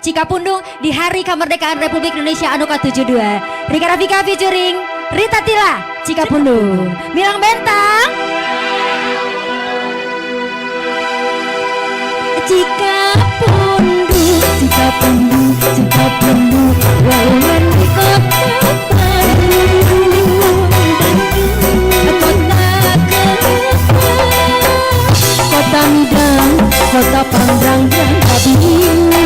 Cikapundung di Hari Kemerdekaan Republik Indonesia anu ke-72. Rika Rafika featuring Rita Tila, Cikapundung. Milang Bentang. Cikapundung, Cikapundung, Cikapundung, walungan di kota kota Midang, kota Pangrangrang, Madiun.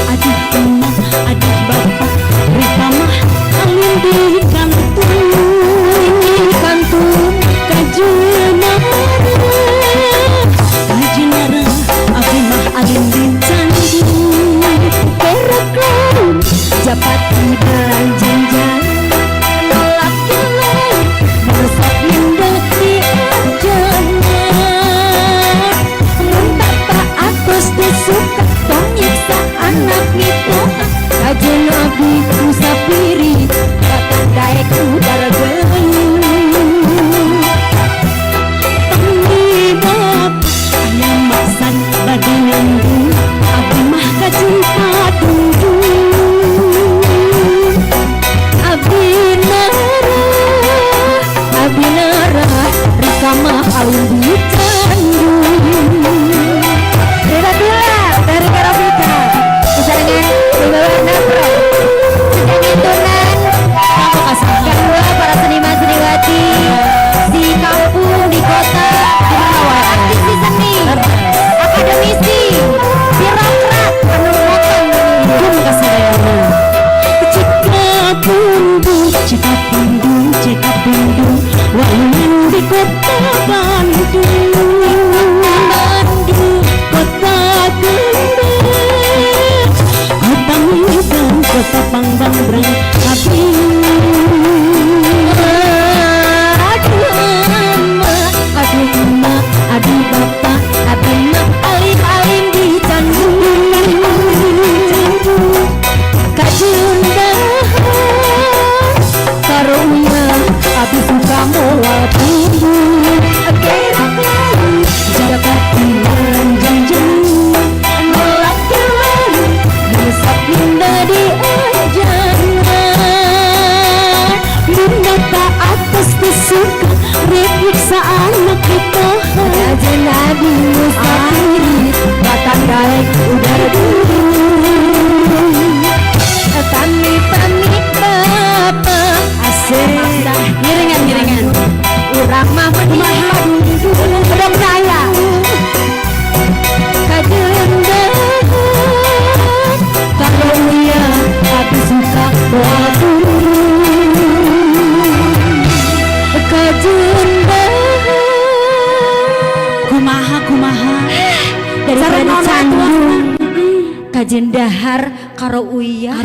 Aduh emak, aduh bapak, Rika mah angin di kantung, Kajunara, abi mah angin di candu, perak laut, japat di beranjang-jang. Anak itu kajen abdi musafiri kata daek udara gelung pengibab ayam masan badi nandung abdi mah kajen padung abdi nara Rika mah alun di Bandung. Rita Tila dari Karabika dengan Wibawa Nafro dengan Tunan kedua para seniman seniwati di kampung di kota di bawah aktivis seni akademisi birokrat penelitian hidup kesehatan. Cikapundung, Cikapundung, walungan di kota Bandung, kota Gembel, kota Midang, kota Pangrangrang, aduh emak, aduh bapak, aduh mak, alim-alim di candu, kajundahan, karunya, abi suka moal punggung, gerak laut, jabat bulan janjang, nolak jalan, meresap indah di ajangan, bunda tak atas disuka, repliksa anak kita, kajen nabi musafiri, batang daek udara dulu, pamit bapak, asik, giringan, urang mah pedih, belum saya, kajendahan, kalau iya, tapi suka waduh, kajendahan, kumaha, daripada canggung, kajendahar, karo uyah,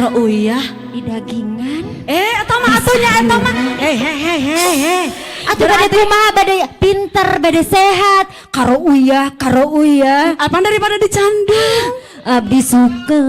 di dagingan. Eta mah atunya eta mah. Hei. Atuh bade kumaha bade pinter, bade sehat, karo uyah. Apa daripada dicandung? Abdi suka